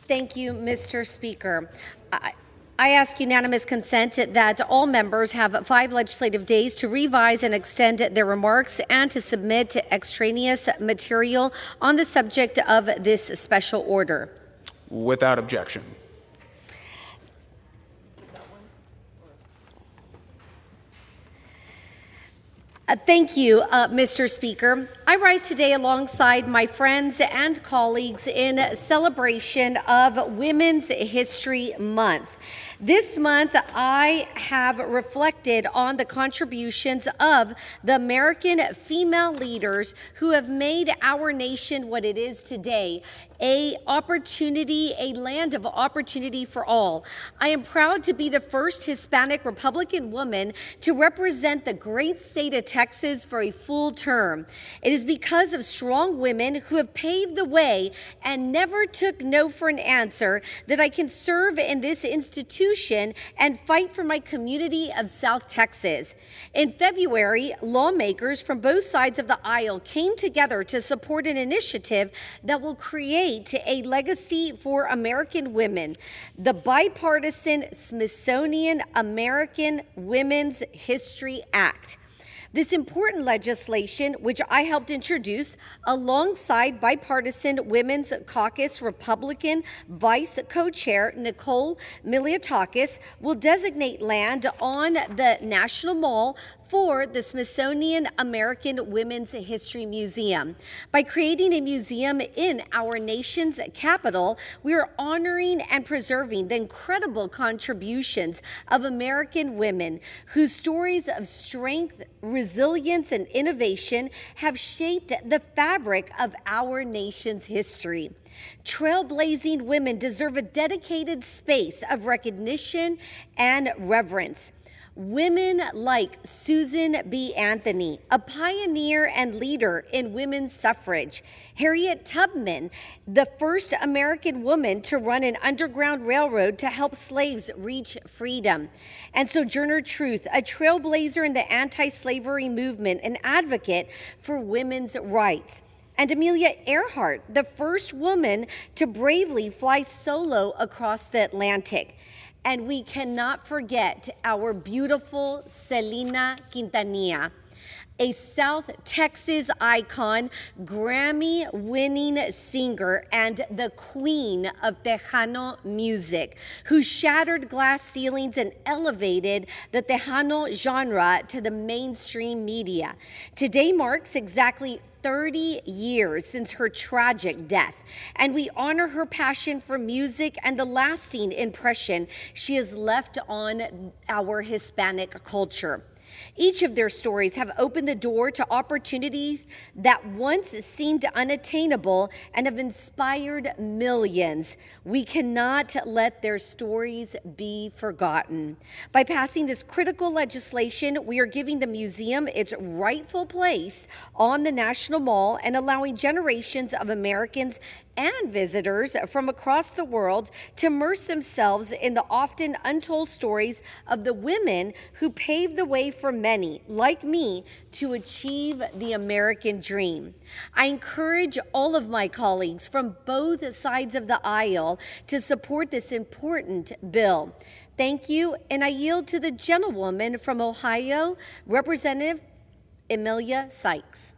Thank you, Mr. Speaker. I ask unanimous consent that all members have 5 legislative days to revise and extend their remarks and to submit extraneous material on the subject of this special order. Without objection. Thank you, Mr. Speaker. I rise today alongside my friends and colleagues in celebration of Women's History Month. This month, I have reflected on the contributions of the American female leaders who have made our nation what it is today, a land of opportunity for all. I am proud to be the first Hispanic Republican woman to represent the great state of Texas for a full term. It is because of strong women who have paved the way and never took no for an answer that I can serve in this institution and fight for my community of South Texas. In February, lawmakers from both sides of the aisle came together to support an initiative that will create a legacy for American women, the bipartisan Smithsonian American Women's History Act. This important legislation, which I helped introduce alongside bipartisan Women's Caucus Republican Vice Co-Chair Nicole Miliatakis, will designate land on the National Mall for the Smithsonian American Women's History Museum. By creating a museum in our nation's capital, we are honoring and preserving the incredible contributions of American women whose stories of strength, resilience, and innovation have shaped the fabric of our nation's history. Trailblazing women deserve a dedicated space of recognition and reverence. Women like Susan B. Anthony, a pioneer and leader in women's suffrage, Harriet Tubman, the first American woman to run an underground railroad to help slaves reach freedom, and Sojourner Truth, a trailblazer in the anti-slavery movement, an advocate for women's rights, and Amelia Earhart, the first woman to bravely fly solo across the Atlantic. And we cannot forget our beautiful Selena Quintanilla, a South Texas icon, Grammy-winning singer, and the queen of Tejano music, who shattered glass ceilings and elevated the Tejano genre to the mainstream media. Today marks exactly 30 years since her tragic death, and we honor her passion for music and the lasting impression she has left on our Hispanic culture. Each of their stories have opened the door to opportunities that once seemed unattainable and have inspired millions. We cannot let their stories be forgotten. By passing this critical legislation, we are giving the museum its rightful place on the National Mall and allowing generations of Americans and visitors from across the world to immerse themselves in the often untold stories of the women who paved the way for many, like me, to achieve the American dream. I encourage all of my colleagues from both sides of the aisle to support this important bill. Thank you, and I yield to the gentlewoman from Ohio, Representative Emilia Sykes.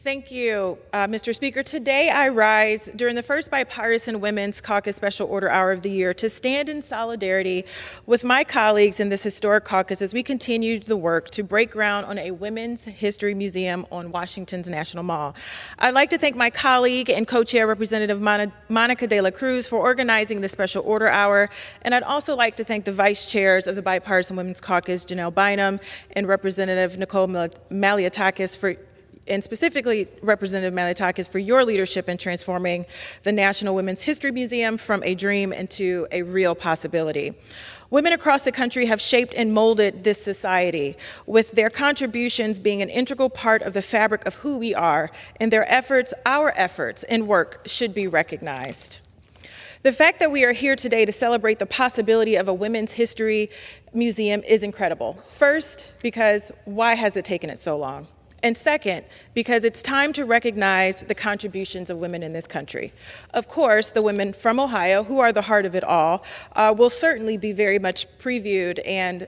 Thank you, Mr. Speaker. Today I rise during the first bipartisan Women's Caucus Special Order Hour of the year to stand in solidarity with my colleagues in this historic caucus as we continue the work to break ground on a Women's History Museum on Washington's National Mall. I'd like to thank my colleague and co-chair, Representative Monica De La Cruz, for organizing the Special Order Hour, and I'd also like to thank the vice chairs of the Bipartisan Women's Caucus, Janelle Bynum and Representative Nicole Miliatakis, and specifically Representative Miliatakis, for your leadership in transforming the National Women's History Museum from a dream into a real possibility. Women across the country have shaped and molded this society, with their contributions being an integral part of the fabric of who we are, and their efforts, our efforts and work, should be recognized. The fact that we are here today to celebrate the possibility of a Women's History Museum is incredible. First, because why has it taken it so long? And second, because it's time to recognize the contributions of women in this country. Of course, the women from Ohio, who are the heart of it all, will certainly be very much previewed and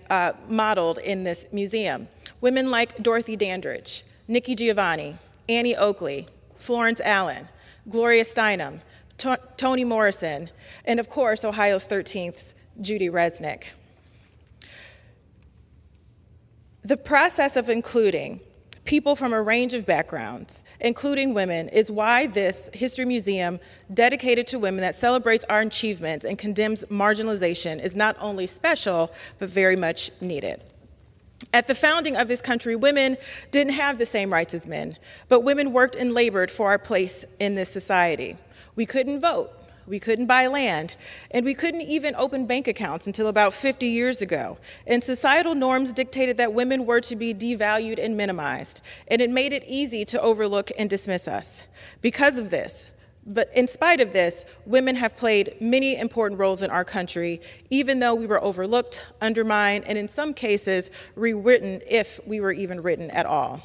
modeled in this museum. Women like Dorothy Dandridge, Nikki Giovanni, Annie Oakley, Florence Allen, Gloria Steinem, Toni Morrison, and of course, Ohio's 13th, Judy Resnick. The process of including people from a range of backgrounds, including women, is why this history museum dedicated to women that celebrates our achievements and condemns marginalization is not only special, but very much needed. At the founding of this country, women didn't have the same rights as men, but women worked and labored for our place in this society. We couldn't vote. We couldn't buy land, and we couldn't even open bank accounts until about 50 years ago. And societal norms dictated that women were to be devalued and minimized, and it made it easy to overlook and dismiss us. Because of this, but in spite of this, women have played many important roles in our country, even though we were overlooked, undermined, and in some cases, rewritten if we were even written at all.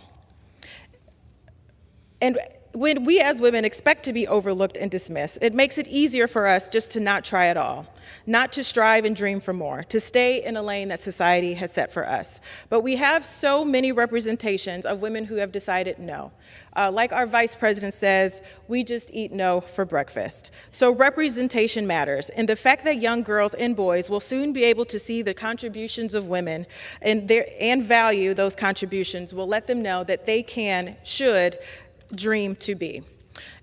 And when we as women expect to be overlooked and dismissed, it makes it easier for us just to not try at all, not to strive and dream for more, to stay in a lane that society has set for us. But we have so many representations of women who have decided no. Like our vice president says, we just eat no for breakfast. So representation matters, and the fact that young girls and boys will soon be able to see the contributions of women and value those contributions will let them know that they should dream to be.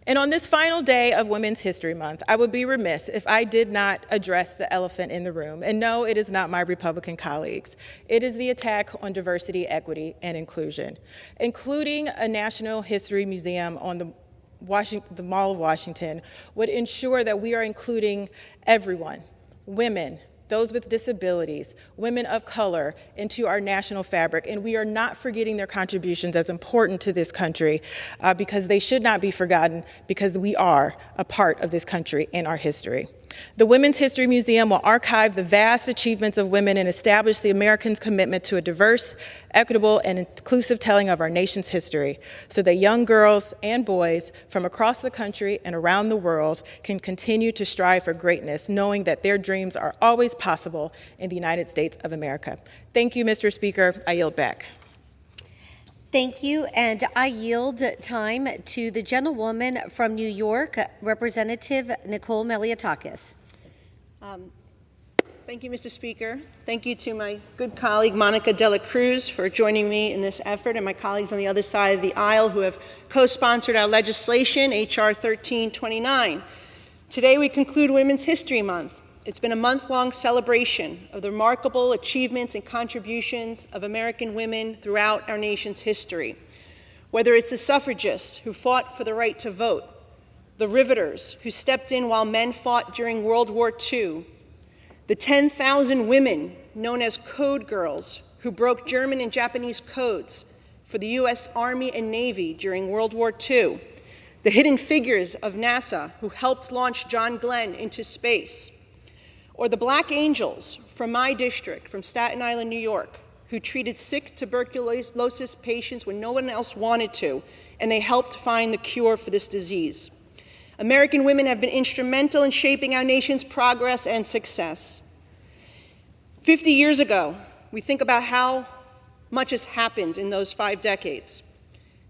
And on this final day of Women's History Month, I would be remiss if I did not address the elephant in the room. And no, it is not my Republican colleagues. It is the attack on diversity, equity, and inclusion, including a National History Museum on the Mall of Washington would ensure that we are including everyone, women, those with disabilities, women of color, into our national fabric. And we are not forgetting their contributions as important to this country because they should not be forgotten because we are a part of this country and our history. The Women's History Museum will archive the vast achievements of women and establish the Americans' commitment to a diverse, equitable, and inclusive telling of our nation's history so that young girls and boys from across the country and around the world can continue to strive for greatness, knowing that their dreams are always possible in the United States of America. Thank you, Mr. Speaker. I yield back. Thank you, and I yield time to the gentlewoman from New York, Representative Nicole Malliotakis. Thank you, Mr. Speaker. Thank you to my good colleague, Monica Dela Cruz, for joining me in this effort, and my colleagues on the other side of the aisle who have co-sponsored our legislation, H.R. 1329. Today, we conclude Women's History Month. It's been a month-long celebration of the remarkable achievements and contributions of American women throughout our nation's history. Whether it's the suffragists who fought for the right to vote, the riveters who stepped in while men fought during World War II, the 10,000 women known as Code Girls who broke German and Japanese codes for the U.S. Army and Navy during World War II, the hidden figures of NASA who helped launch John Glenn into space, or the Black Angels from my district, from Staten Island, New York, who treated sick tuberculosis patients when no one else wanted to, and they helped find the cure for this disease. American women have been instrumental in shaping our nation's progress and success. 50 years ago, we think about how much has happened in those 5 decades.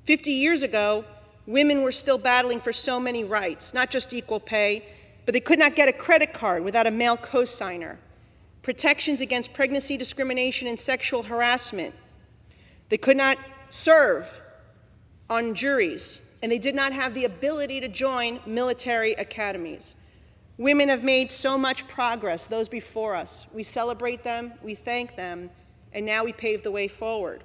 50 years ago, women were still battling for so many rights, not just equal pay, but they could not get a credit card without a male co-signer, protections against pregnancy discrimination and sexual harassment. They could not serve on juries, and they did not have the ability to join military academies. Women have made so much progress, those before us. We celebrate them, we thank them, and now we pave the way forward.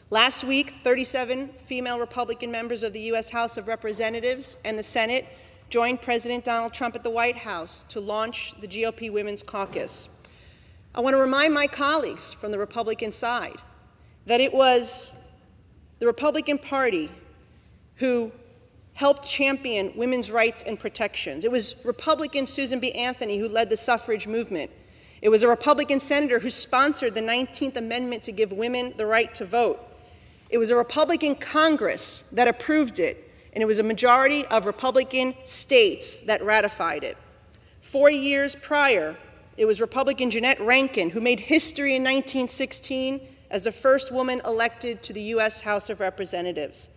Last week, 37 female Republican members of the U.S. House of Representatives and the Senate joined President Donald Trump at the White House to launch the GOP Women's Caucus. I want to remind my colleagues from the Republican side that it was the Republican Party who helped champion women's rights and protections. It was Republican Susan B. Anthony who led the suffrage movement. It was a Republican senator who sponsored the 19th Amendment to give women the right to vote. It was a Republican Congress that approved it, and it was a majority of Republican states that ratified it. 4 years prior, it was Republican Jeanette Rankin who made history in 1916 as the first woman elected to the U.S. House of Representatives.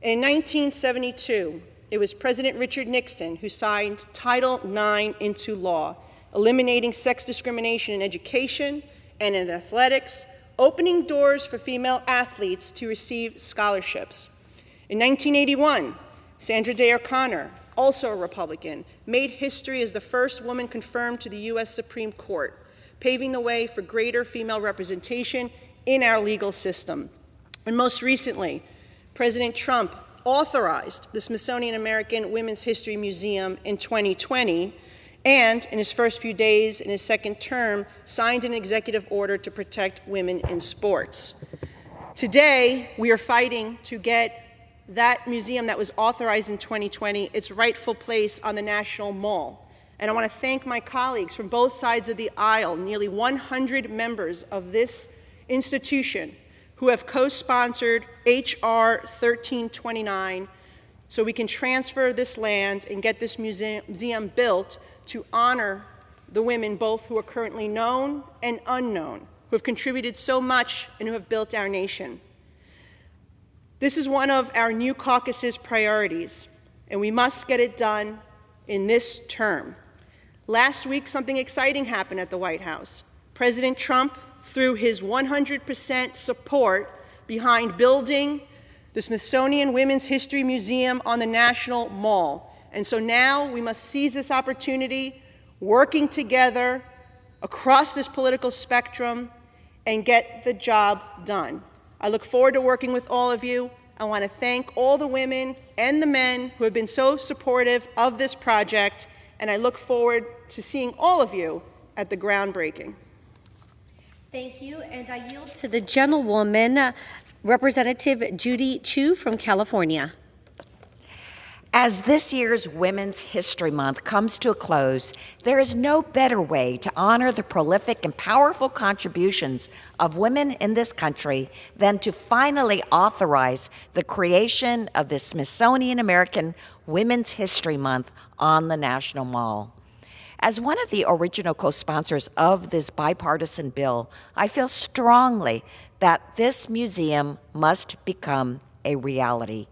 And in 1972, it was President Richard Nixon who signed Title IX into law, eliminating sex discrimination in education and in athletics, opening doors for female athletes to receive scholarships. In 1981, Sandra Day O'Connor, also a Republican, made history as the first woman confirmed to the U.S. Supreme Court, paving the way for greater female representation in our legal system. And most recently, President Trump authorized the Smithsonian American Women's History Museum in 2020, and in his first few days in his second term, signed an executive order to protect women in sports. Today, we are fighting to get that museum that was authorized in 2020 its rightful place on the National Mall. And I want to thank my colleagues from both sides of the aisle, nearly 100 members of this institution who have co-sponsored H.R. 1329 so we can transfer this land and get this museum built to honor the women both who are currently known and unknown, who have contributed so much and who have built our nation. This is one of our new caucus's priorities, and we must get it done in this term. Last week, something exciting happened at the White House. President Trump, through his 100% support behind building the Smithsonian Women's History Museum on the National Mall. And so now we must seize this opportunity, working together across this political spectrum, and get the job done. I look forward to working with all of you. I want to thank all the women and the men who have been so supportive of this project, and I look forward to seeing all of you at the groundbreaking. Thank you, and I yield to the gentlewoman, Representative Judy Chu from California. As this year's Women's History Month comes to a close, there is no better way to honor the prolific and powerful contributions of women in this country than to finally authorize the creation of the Smithsonian American Women's History Month on the National Mall. As one of the original co-sponsors of this bipartisan bill, I feel strongly that this museum must become a reality.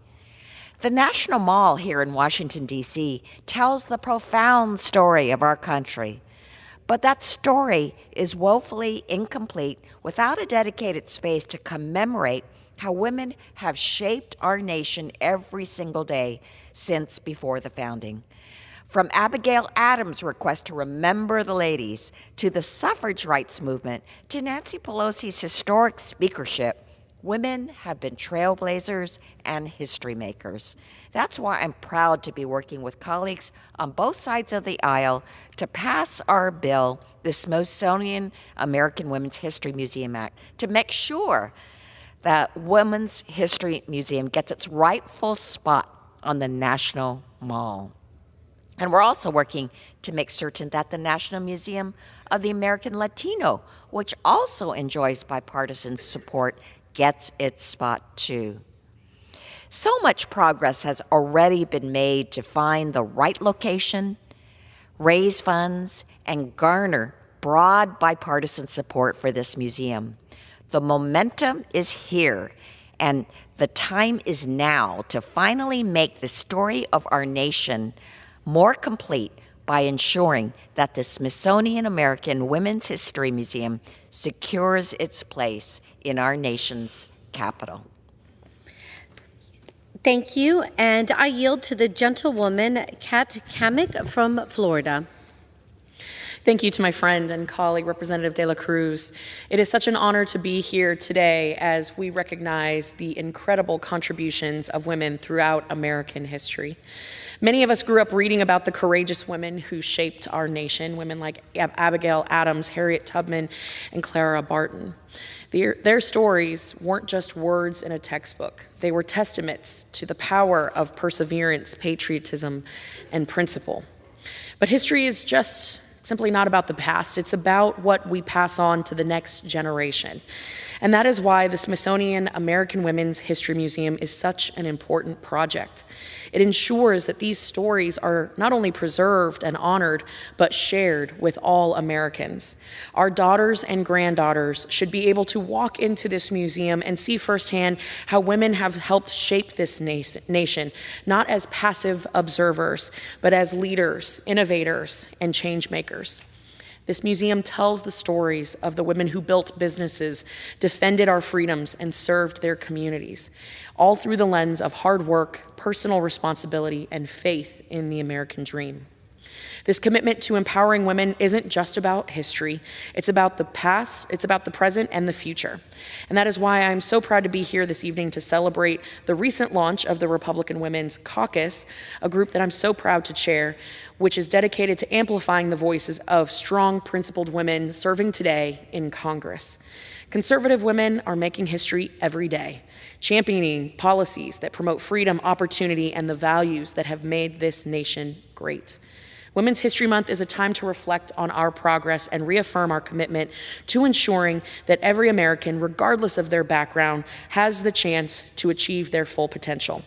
The National Mall here in Washington, D.C. tells the profound story of our country. But that story is woefully incomplete without a dedicated space to commemorate how women have shaped our nation every single day since before the founding. From Abigail Adams' request to remember the ladies, to the suffrage rights movement, to Nancy Pelosi's historic speakership, women have been trailblazers and history makers. That's why I'm proud to be working with colleagues on both sides of the aisle to pass our bill, the Smithsonian American Women's History Museum Act, to make sure that Women's History Museum gets its rightful spot on the National Mall. And we're also working to make certain that the National Museum of the American Latino, which also enjoys bipartisan support, gets its spot too. So much progress has already been made to find the right location, raise funds, and garner broad bipartisan support for this museum. The momentum is here, and the time is now to finally make the story of our nation more complete by ensuring that the Smithsonian American Women's History Museum secures its place in our nation's capital. Thank you, and I yield to the gentlewoman, Kat Kamick from Florida. Thank you to my friend and colleague, Representative De La Cruz. It is such an honor to be here today as we recognize the incredible contributions of women throughout American history. Many of us grew up reading about the courageous women who shaped our nation, women like Abigail Adams, Harriet Tubman, and Clara Barton. Their stories weren't just words in a textbook. They were testaments to the power of perseverance, patriotism, and principle. But history is just simply not about the past. It's about what we pass on to the next generation. And that is why the Smithsonian American Women's History Museum is such an important project. It ensures that these stories are not only preserved and honored, but shared with all Americans. Our daughters and granddaughters should be able to walk into this museum and see firsthand how women have helped shape this nation, not as passive observers, but as leaders, innovators, and change makers. This museum tells the stories of the women who built businesses, defended our freedoms, and served their communities, all through the lens of hard work, personal responsibility, and faith in the American dream. This commitment to empowering women isn't just about history. It's about the past, it's about the present, and the future. And that is why I'm so proud to be here this evening to celebrate the recent launch of the Republican Women's Caucus, a group that I'm so proud to chair, which is dedicated to amplifying the voices of strong, principled women serving today in Congress. Conservative women are making history every day, championing policies that promote freedom, opportunity, and the values that have made this nation great. Women's History Month is a time to reflect on our progress and reaffirm our commitment to ensuring that every American, regardless of their background, has the chance to achieve their full potential.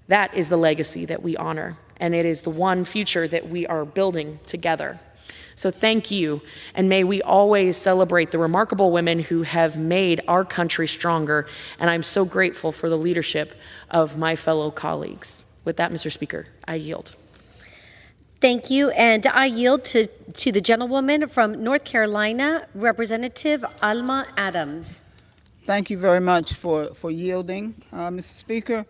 That is the legacy that we honor, and it is the one future that we are building together. So thank you, and may we always celebrate the remarkable women who have made our country stronger, and I'm so grateful for the leadership of my fellow colleagues. With that, Mr. Speaker, I yield. Thank you, and I yield to the gentlewoman from North Carolina, Representative Alma Adams. Thank you very much for yielding, Mr. Speaker.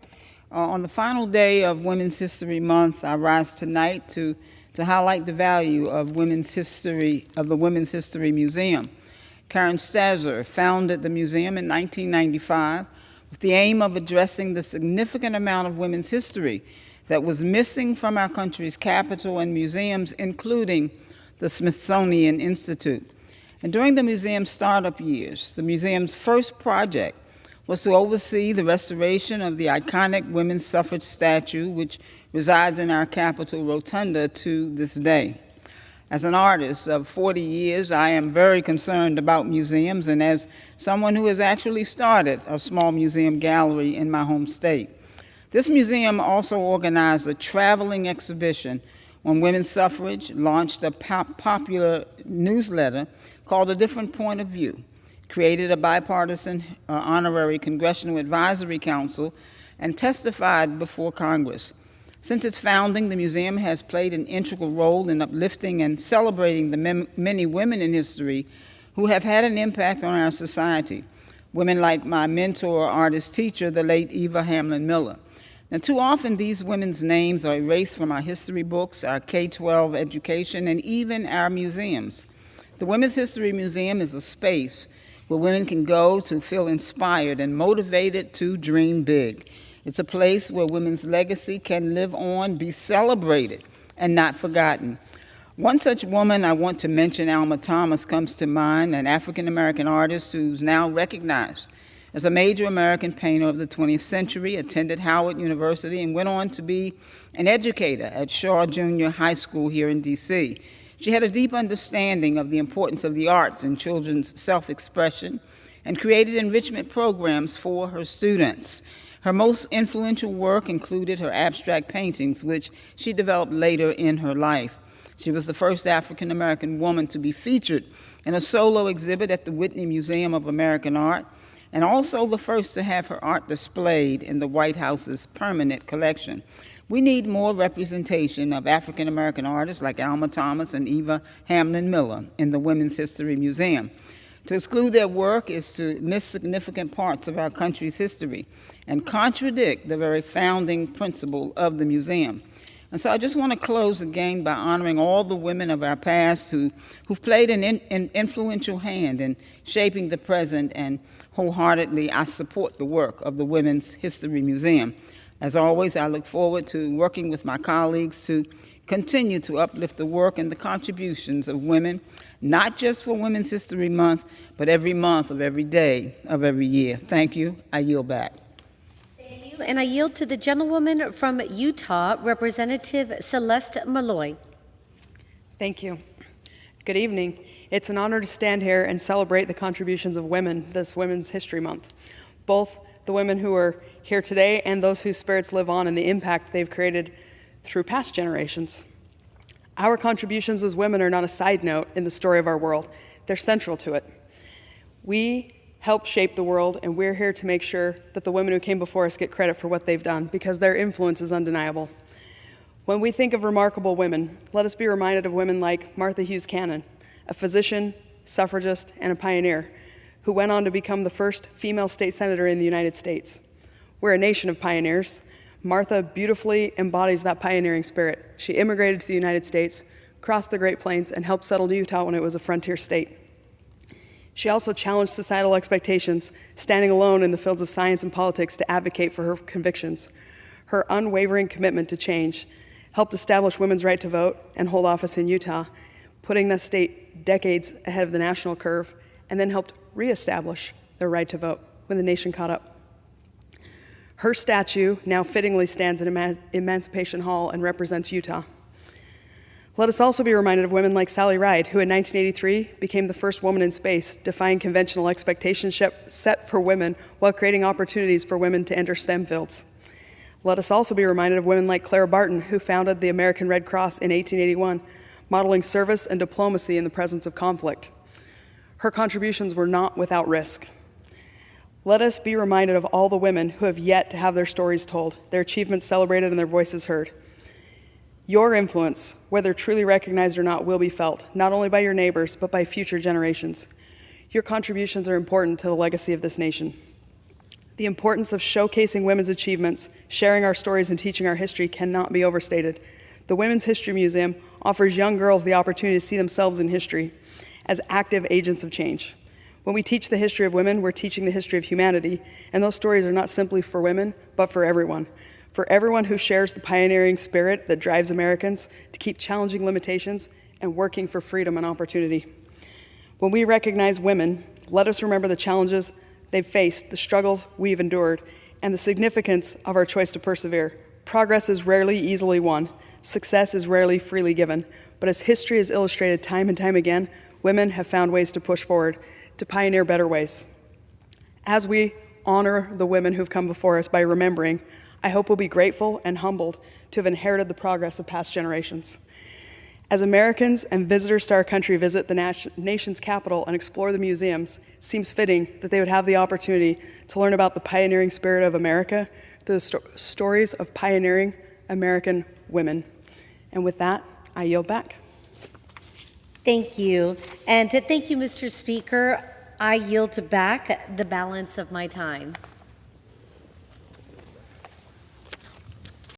On the final day of Women's History Month, I rise tonight to highlight the value of the Women's History Museum. Karen Stasser founded the museum in 1995 with the aim of addressing the significant amount of women's history that was missing from our country's capital and museums, including the Smithsonian Institute. And during the museum's startup years, the museum's first project was to oversee the restoration of the iconic women's suffrage statue, which resides in our Capitol rotunda to this day. As an artist of 40 years, I am very concerned about museums, and as someone who has actually started a small museum gallery in my home state. This museum also organized a traveling exhibition on women's suffrage, launched a popular newsletter called A Different Point of View, created a bipartisan honorary Congressional Advisory Council, and testified before Congress. Since its founding, the museum has played an integral role in uplifting and celebrating the many women in history who have had an impact on our society. Women like my mentor, artist, teacher, the late Eva Hamlin Miller. Now, too often these women's names are erased from our history books, our K-12 education, and even our museums. The Women's History Museum is a space where women can go to feel inspired and motivated to dream big. It's a place where women's legacy can live on, be celebrated, and not forgotten. One such woman I want to mention, Alma Thomas, comes to mind, an African-American artist who's now recognized as a major American painter of the 20th century, attended Howard University, and went on to be an educator at Shaw Junior High School here in D.C. She had a deep understanding of the importance of the arts in children's self-expression and created enrichment programs for her students. Her most influential work included her abstract paintings, which she developed later in her life. She was the first African-American woman to be featured in a solo exhibit at the Whitney Museum of American Art, and also the first to have her art displayed in the White House's permanent collection. We need more representation of African-American artists like Alma Thomas and Eva Hamlin Miller in the Women's History Museum. To exclude their work is to miss significant parts of our country's history and contradict the very founding principle of the museum. And so I just want to close again by honoring all the women of our past who've played an influential hand in shaping the present, and wholeheartedly I support the work of the Women's History Museum. As always, I look forward to working with my colleagues to continue to uplift the work and the contributions of women, not just for Women's History Month, but every month of every day of every year. Thank you. I yield back. Thank you. And I yield to the gentlewoman from Utah, Representative Celeste Malloy. Thank you. Good evening. It's an honor to stand here and celebrate the contributions of women this Women's History Month. Both the women who are here today and those whose spirits live on and the impact they've created through past generations. Our contributions as women are not a side note in the story of our world. They're central to it. We help shape the world, and we're here to make sure that the women who came before us get credit for what they've done, because their influence is undeniable. When we think of remarkable women, let us be reminded of women like Martha Hughes Cannon, a physician, suffragist, and a pioneer, who went on to become the first female state senator in the United States. We're a nation of pioneers. Martha beautifully embodies that pioneering spirit. She immigrated to the United States, crossed the Great Plains, and helped settle Utah when it was a frontier state. She also challenged societal expectations, standing alone in the fields of science and politics to advocate for her convictions. Her unwavering commitment to change helped establish women's right to vote and hold office in Utah, putting the state decades ahead of the national curve, and then helped reestablish their right to vote when the nation caught up. Her statue now fittingly stands in Emancipation Hall and represents Utah. Let us also be reminded of women like Sally Ride, who in 1983 became the first woman in space, defying conventional expectations set for women while creating opportunities for women to enter STEM fields. Let us also be reminded of women like Clara Barton, who founded the American Red Cross in 1881, modeling service and diplomacy in the presence of conflict. Her contributions were not without risk. Let us be reminded of all the women who have yet to have their stories told, their achievements celebrated, and their voices heard. Your influence, whether truly recognized or not, will be felt, not only by your neighbors, but by future generations. Your contributions are important to the legacy of this nation. The importance of showcasing women's achievements, sharing our stories, and teaching our history cannot be overstated. The Women's History Museum offers young girls the opportunity to see themselves in history as active agents of change. When we teach the history of women, we're teaching the history of humanity, and those stories are not simply for women, but for everyone who shares the pioneering spirit that drives Americans to keep challenging limitations and working for freedom and opportunity. When we recognize women, let us remember the challenges they've faced, the struggles we've endured, and the significance of our choice to persevere. Progress is rarely easily won. Success is rarely freely given. But as history has illustrated time and time again, women have found ways to push forward, to pioneer better ways. As we honor the women who've come before us by remembering, I hope we'll be grateful and humbled to have inherited the progress of past generations. As Americans and visitors to our country visit the nation's capital and explore the museums, it seems fitting that they would have the opportunity to learn about the pioneering spirit of America through the stories of pioneering American women. And with that, I yield back. Thank you. And thank you, Mr. Speaker. I yield back the balance of my time.